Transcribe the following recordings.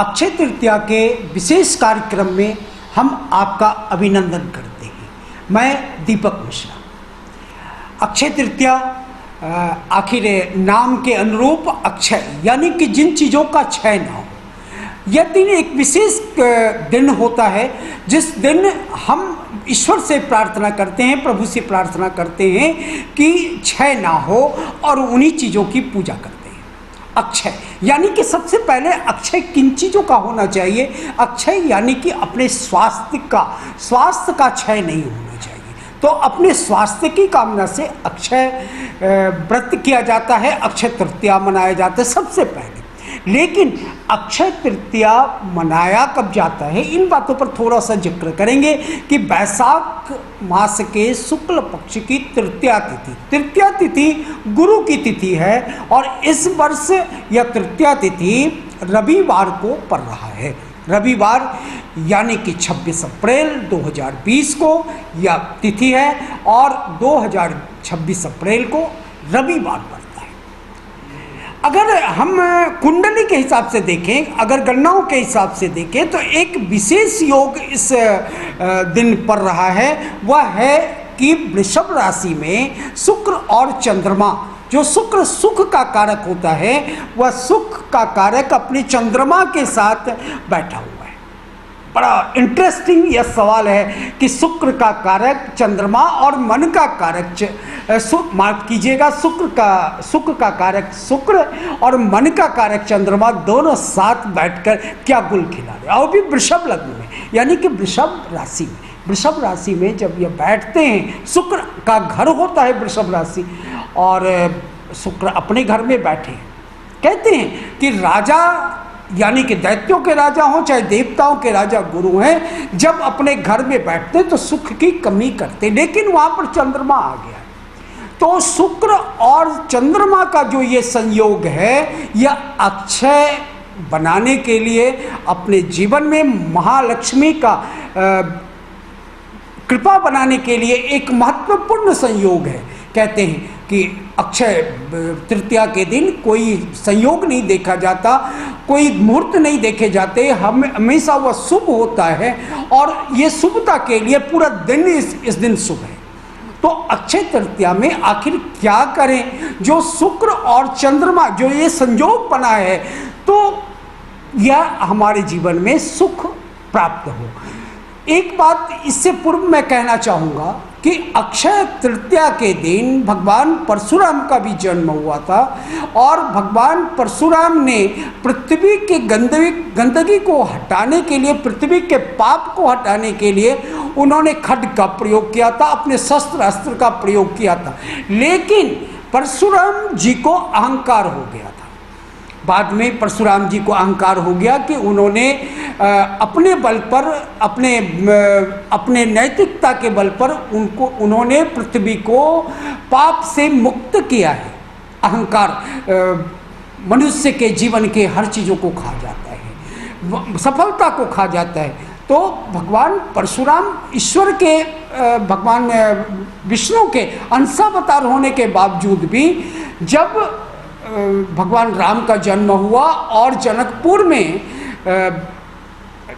अक्षय तृतीया के विशेष कार्यक्रम में हम आपका अभिनंदन करते हैं। मैं दीपक मिश्रा। अक्षय तृतीया आखिर नाम के अनुरूप अक्षय, यानी कि जिन चीज़ों का क्षय ना हो, यह दिन एक विशेष दिन होता है जिस दिन हम ईश्वर से प्रार्थना करते हैं, प्रभु से प्रार्थना करते हैं कि क्षय ना हो और उन्हीं चीज़ों की पूजा करते हैं। अक्षय यानी कि सबसे पहले अक्षय किन चीज़ों का होना चाहिए? अक्षय यानी कि अपने स्वास्थ्य का क्षय नहीं होना चाहिए। तो अपने स्वास्थ्य की कामना से अक्षय व्रत किया जाता है, अक्षय तृतीया मनाया जाता है सबसे पहले। लेकिन अक्षय तृतीया मनाया कब जाता है, इन बातों पर थोड़ा सा जिक्र करेंगे कि वैशाख मास के शुक्ल पक्ष की तृतीया तिथि गुरु की तिथि है और इस वर्ष यह तृतीया तिथि रविवार को पड़ रहा है। रविवार यानी कि 26 अप्रैल 2020 को यह तिथि है और 2026 अप्रैल को रविवार पड़ता है। अगर हम कुंडली के हिसाब से देखें, अगर गणनाओं के हिसाब से देखें तो एक विशेष योग इस दिन पड़ रहा है। वह है कि वृषभ राशि में शुक्र और चंद्रमा, जो शुक्र सुख का कारक होता है, वह सुख का कारक अपने चंद्रमा के साथ बैठा हुआ है। बड़ा इंटरेस्टिंग यह सवाल है कि शुक्र का कारक चंद्रमा और मन का कारक माफ कीजिएगा, सुख का कारक शुक्र और मन का कारक चंद्रमा दोनों साथ बैठकर क्या गुल खिला रहे, और भी वृषभ लग्न में, यानी कि वृषभ राशि में। वृषभ राशि में जब ये बैठते हैं, शुक्र का घर होता है वृषभ राशि, और शुक्र अपने घर में बैठे। कहते हैं कि राजा यानी कि दैत्यों के राजा हों चाहे देवताओं के राजा गुरु हैं, जब अपने घर में बैठते तो सुख की कमी करते, लेकिन वहाँ पर चंद्रमा आ गया। तो शुक्र और चंद्रमा का जो ये संयोग है, यह अक्षय बनाने के लिए अपने जीवन में महालक्ष्मी का कृपा बनाने के लिए एक महत्वपूर्ण संयोग है। कहते हैं कि अक्षय तृतीया के दिन कोई संयोग नहीं देखा जाता, कोई मुहूर्त नहीं देखे जाते, हमेशा वह शुभ होता है और ये शुभता के लिए पूरा दिन इस दिन शुभ है। तो अक्षय तृतीया में आखिर क्या करें जो शुक्र और चंद्रमा जो ये संयोग बना है, तो यह हमारे जीवन में सुख प्राप्त हो। एक बात इससे पूर्व मैं कहना चाहूँगा कि अक्षय तृतीया के दिन भगवान परशुराम का भी जन्म हुआ था और भगवान परशुराम ने पृथ्वी के गंदगी को हटाने के लिए, पृथ्वी के पाप को हटाने के लिए उन्होंने खड्ग का प्रयोग किया था, अपने शस्त्र अस्त्र का प्रयोग किया था। लेकिन परशुराम जी को अहंकार हो गया था। बाद में परशुराम जी को अहंकार हो गया कि उन्होंने अपने बल पर, अपने नैतिकता के बल पर उन्होंने पृथ्वी को पाप से मुक्त किया है। अहंकार मनुष्य के जीवन के हर चीज़ों को खा जाता है, सफलता को खा जाता है। तो भगवान परशुराम ईश्वर के, भगवान विष्णु के अंशावतार होने के बावजूद भी जब भगवान राम का जन्म हुआ और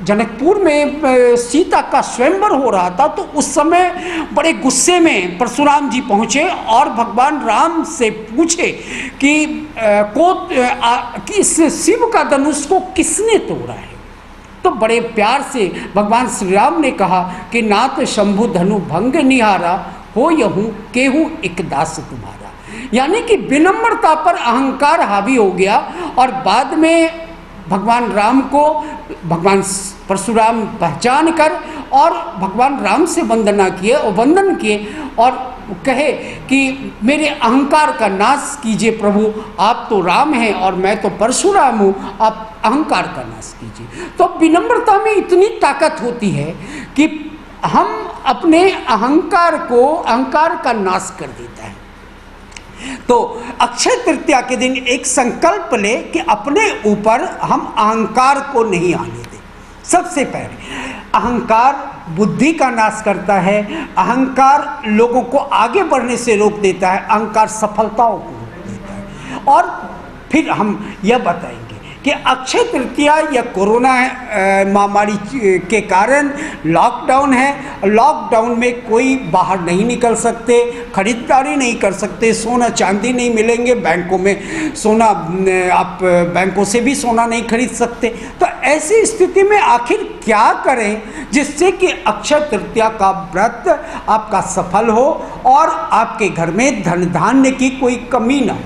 जनकपुर में सीता का स्वयंवर हो रहा था, तो उस समय बड़े गुस्से में परशुराम जी पहुँचे और भगवान राम से पूछे कि इस शिव का धनुष को किसने तोड़ा है। तो बड़े प्यार से भगवान श्री राम ने कहा कि नाथ शंभु धनु भंग निहारा, हो यहूँ केहू एक दास तुम्हारा। यानी कि विनम्रता पर अहंकार हावी हो गया और बाद में भगवान राम को भगवान परशुराम पहचान कर और भगवान राम से वंदन किए और कहे कि मेरे अहंकार का नाश कीजिए प्रभु, आप तो राम हैं और मैं तो परशुराम हूँ, आप अहंकार का नाश कीजिए। तो विनम्रता में इतनी ताकत होती है कि हम अपने अहंकार का नाश कर देता है। तो अक्षय तृतीया के दिन एक संकल्प ले कि अपने ऊपर हम अहंकार को नहीं आने दें। सबसे पहले अहंकार बुद्धि का नाश करता है, अहंकार लोगों को आगे बढ़ने से रोक देता है, अहंकार सफलताओं को रोक देता है। और फिर हम यह बताएंगे कि अक्षय तृतीया या कोरोना महामारी के कारण लॉकडाउन है। लॉकडाउन में कोई बाहर नहीं निकल सकते, खरीदारी नहीं कर सकते, सोना चांदी नहीं मिलेंगे, बैंकों में सोना आप बैंकों से भी सोना नहीं खरीद सकते। तो ऐसी स्थिति में आखिर क्या करें जिससे कि अक्षय तृतीया का व्रत आपका सफल हो और आपके घर में धन धान्य की कोई कमी ना हो,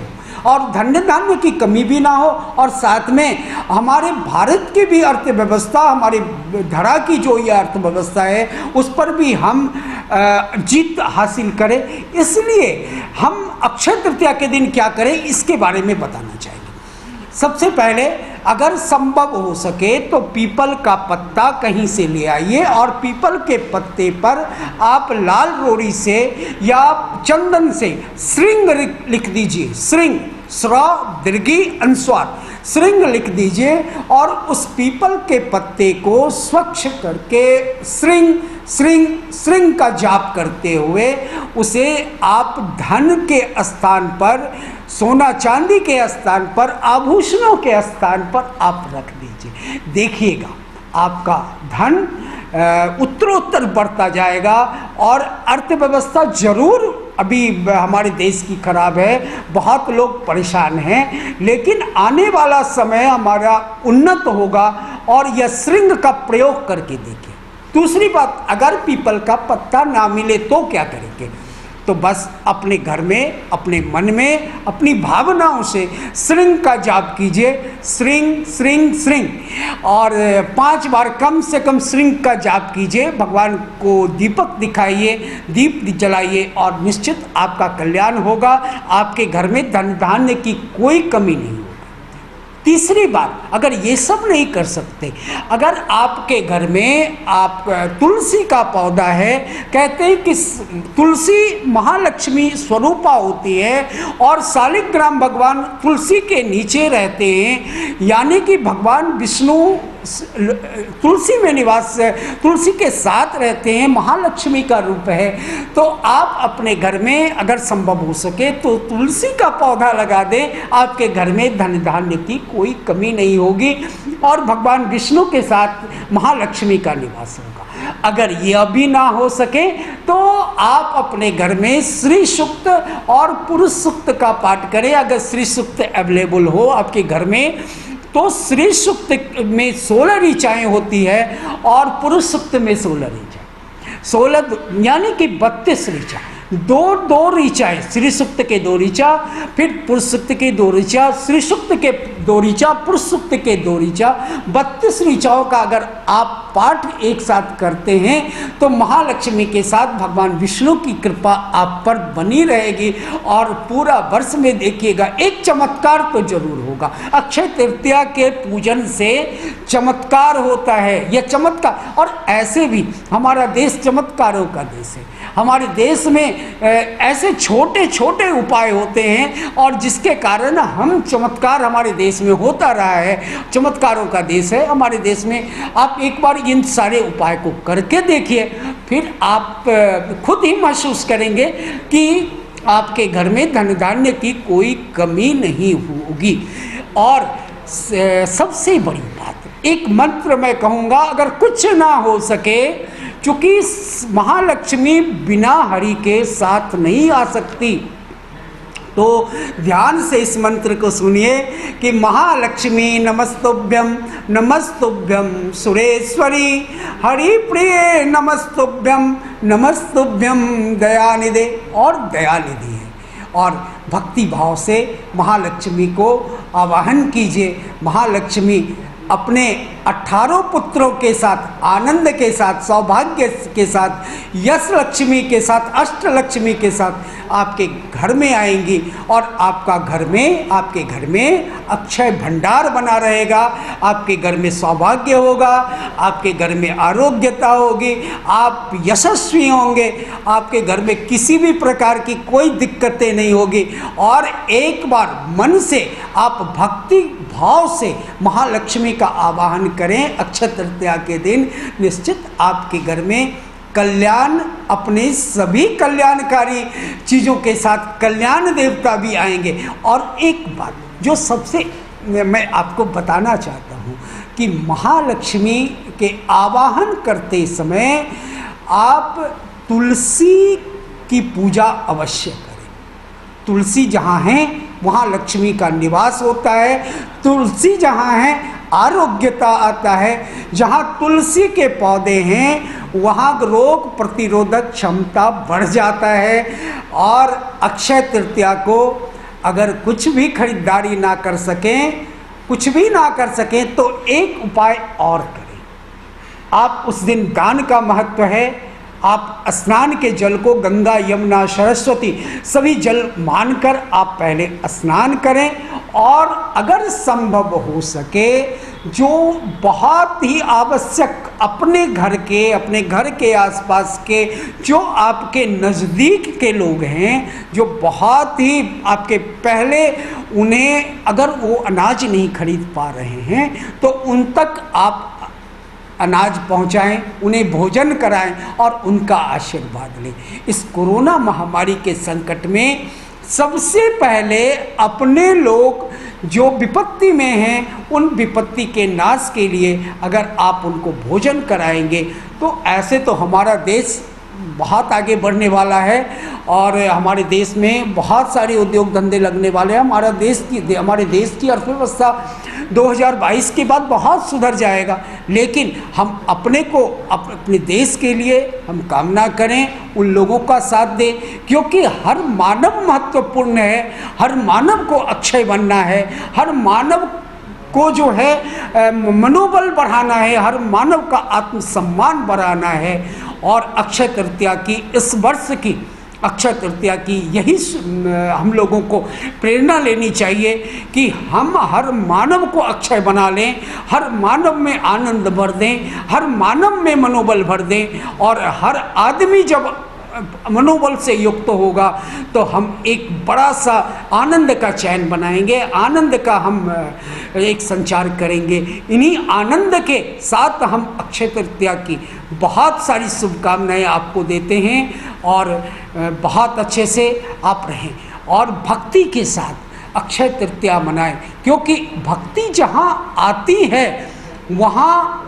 और धन्य धान्य की कमी भी ना हो, और साथ में हमारे भारत की भी अर्थव्यवस्था, हमारी धरा की जो ये अर्थव्यवस्था है उस पर भी हम जीत हासिल करें। इसलिए हम अक्षय तृतीया के दिन क्या करें इसके बारे में बताना चाहेंगे। सबसे पहले अगर संभव हो सके तो पीपल का पत्ता कहीं से ले आइए और पीपल के पत्ते पर आप लाल रोड़ी से या चंदन से श्रृंग लिख दीजिए। श्रृंग, स्र दीर्घी अनुस्वार, श्रृंग लिख दीजिए और उस पीपल के पत्ते को स्वच्छ करके श्रृंग श्रृंग श्रृंग का जाप करते हुए उसे आप धन के स्थान पर, सोना चांदी के स्थान पर, आभूषणों के स्थान पर आप रख दीजिए। देखिएगा आपका धन उत्तरोत्तर बढ़ता जाएगा और अर्थव्यवस्था जरूर अभी हमारे देश की खराब है, बहुत लोग परेशान हैं, लेकिन आने वाला समय हमारा उन्नत होगा और यह श्रृंग का प्रयोग करके देखिए। दूसरी बात, अगर पीपल का पत्ता ना मिले तो क्या करेंगे? तो बस अपने घर में, अपने मन में, अपनी भावनाओं से श्रृंग का जाप कीजिए। श्रृंग श्रृंग श्रृंग, और 5 बार कम से कम श्रृंग का जाप कीजिए। भगवान को दीपक दिखाइए, दीप जलाइए और निश्चित आपका कल्याण होगा। आपके घर में धन धान्य की कोई कमी नहीं होगी। तीसरी बात, अगर ये सब नहीं कर सकते, अगर आपके घर में आप तुलसी का पौधा है, कहते हैं कि तुलसी महालक्ष्मी स्वरूपा होती है और शालिग्राम भगवान तुलसी के नीचे रहते हैं, यानी कि भगवान विष्णु तुलसी में निवास, तुलसी के साथ रहते हैं, महालक्ष्मी का रूप है। तो आप अपने घर में अगर संभव हो सके तो तुलसी का पौधा लगा दें, आपके घर में धन धान्य की कोई कमी नहीं होगी और भगवान विष्णु के साथ महालक्ष्मी का निवास होगा। अगर यह भी ना हो सके तो आप अपने घर में श्री सूक्त और पुरुष सूक्त का पाठ करें। अगर श्री सूक्त अवेलेबल हो आपके घर में तो श्री सूक्त में 16 ऋचाएँ होती है और पुरुष सूक्त में 16 ऋचाएँ, 16 यानी कि 32 ऋचा, दो ऋचाएँ, श्री सूक्त के 2 ऋचा, फिर पुरुष सूक्त के 2 ऋचा, श्री सूक्त के 2 ऋचा, पुरुष सूक्त के 2 ऋचा, 32 ऋचाओं का अगर आप पाठ एक साथ करते हैं तो महालक्ष्मी के साथ भगवान विष्णु की कृपा आप पर बनी रहेगी और पूरा वर्ष में देखिएगा एक चमत्कार तो जरूर होगा। अक्षय तृतीया के पूजन से चमत्कार होता है, यह चमत्कार, और ऐसे भी हमारा देश चमत्कारों का देश है। हमारे देश में ऐसे छोटे छोटे उपाय होते हैं और जिसके कारण हम चमत्कार हमारे देश में होता रहा है, चमत्कारों का देश है हमारे देश में। आप एक बार इन सारे उपाय को करके देखिए, फिर आप खुद ही महसूस करेंगे कि आपके घर में धन धान्य की कोई कमी नहीं होगी। और सबसे बड़ी बात, एक मंत्र मैं कहूँगा, अगर कुछ ना हो सके, क्योंकि महालक्ष्मी बिना हरि के साथ नहीं आ सकती, तो ध्यान से इस मंत्र को सुनिए कि महालक्ष्मी नमस्तुभ्यम नमस्तुभ्यम सुरेश्वरी हरि प्रिय नमस्तुभ्यम नमस्तुभ्यम दयानिधे, और दयानिधि है। और भक्ति भाव से महालक्ष्मी को आवाहन कीजिए। महालक्ष्मी अपने 18 पुत्रों के साथ, आनंद के साथ, सौभाग्य के साथ, यश लक्ष्मी के साथ, अष्ट लक्ष्मी के साथ आपके घर में आएंगी और आपके घर में अक्षय भंडार बना रहेगा। आपके घर में सौभाग्य होगा, आपके घर में आरोग्यता होगी, आप यशस्वी होंगे, आपके घर में किसी भी प्रकार की कोई दिक्कतें नहीं होगी। और एक बार मन से आप भक्ति भाव से महालक्ष्मी का आवाहन करें अक्षय तृतीया के दिन, निश्चित आपके घर में कल्याण, अपने सभी कल्याणकारी चीज़ों के साथ कल्याण देवता भी आएंगे। और एक बात जो सबसे मैं आपको बताना चाहता हूँ कि महालक्ष्मी के आवाहन करते समय आप तुलसी की पूजा अवश्य करें। तुलसी जहाँ है वहाँ लक्ष्मी का निवास होता है। तुलसी जहाँ है आरोग्यता आता है। जहाँ तुलसी के पौधे हैं वहाँ रोग प्रतिरोधक क्षमता बढ़ जाता है। और अक्षय तृतीया को अगर कुछ भी खरीदारी ना कर सकें, कुछ भी ना कर सकें, तो एक उपाय और करें। आप उस दिन दान का महत्व है। आप स्नान के जल को गंगा, यमुना, सरस्वती सभी जल मानकर आप पहले स्नान करें। और अगर संभव हो सके जो बहुत ही आवश्यक अपने घर के आसपास के जो आपके नज़दीक के लोग हैं, जो बहुत ही आपके पहले, उन्हें अगर वो अनाज नहीं खरीद पा रहे हैं तो उन तक आप अनाज पहुंचाएं, उन्हें भोजन कराएं और उनका आशीर्वाद लें। इस कोरोना महामारी के संकट में सबसे पहले अपने लोग जो विपत्ति में हैं, उन विपत्ति के नाश के लिए अगर आप उनको भोजन कराएंगे तो ऐसे तो हमारा देश बहुत आगे बढ़ने वाला है और हमारे देश में बहुत सारे उद्योग धंधे लगने वाले हैं। हमारे देश की अर्थव्यवस्था 2022 के बाद बहुत सुधर जाएगा। लेकिन हम अपने देश के लिए हम कामना करें, उन लोगों का साथ दें, क्योंकि हर मानव महत्वपूर्ण है। हर मानव को अक्षय बनना है। हर मानव को जो है मनोबल बढ़ाना है। हर मानव का आत्मसम्मान बढ़ाना है। और अक्षय तृतीया की, इस वर्ष की अक्षय तृतीया की यही हम लोगों को प्रेरणा लेनी चाहिए कि हम हर मानव को अक्षय बना लें, हर मानव में आनंद भर दें, हर मानव में मनोबल भर दें। और हर आदमी जब मनोबल से युक्त होगा तो हम एक बड़ा सा आनंद का चैन बनाएंगे, आनंद का हम एक संचार करेंगे। इन्हीं आनंद के साथ हम अक्षय तृतीया की बहुत सारी शुभकामनाएं आपको देते हैं और बहुत अच्छे से आप रहें और भक्ति के साथ अक्षय तृतीया मनाएं, क्योंकि भक्ति जहाँ आती है वहाँ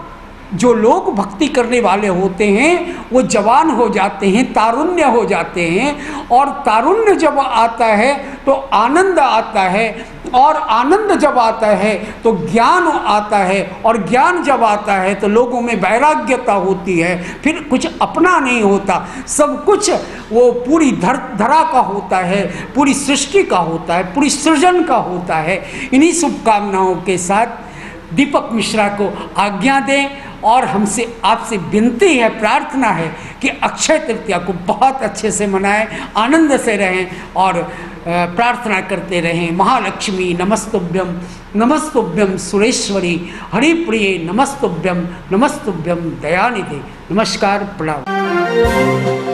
जो लोग भक्ति करने वाले होते हैं वो जवान हो जाते हैं, तारुण्य हो जाते हैं। और तारुण्य जब आता है तो आनंद आता है, और आनंद जब आता है तो ज्ञान आता है, और ज्ञान जब आता है तो लोगों में वैराग्यता होती है। फिर कुछ अपना नहीं होता, सब कुछ वो पूरी धरा का होता है, पूरी सृष्टि का होता है, पूरी सृजन का होता है। इन्हीं शुभकामनाओं के साथ दीपक मिश्रा को आज्ञा दें और हमसे आपसे विनती है, प्रार्थना है कि अक्षय तृतीया को बहुत अच्छे से मनाएं, आनंद से रहें और प्रार्थना करते रहें। महालक्ष्मी नमस्तुभ्यम, नमस्तुभ्यम सुरेश्वरी, हरिप्रिये नमस्तुभ्यम, नमस्तुभ्यम दयानिधे। नमस्कार, प्रणाम।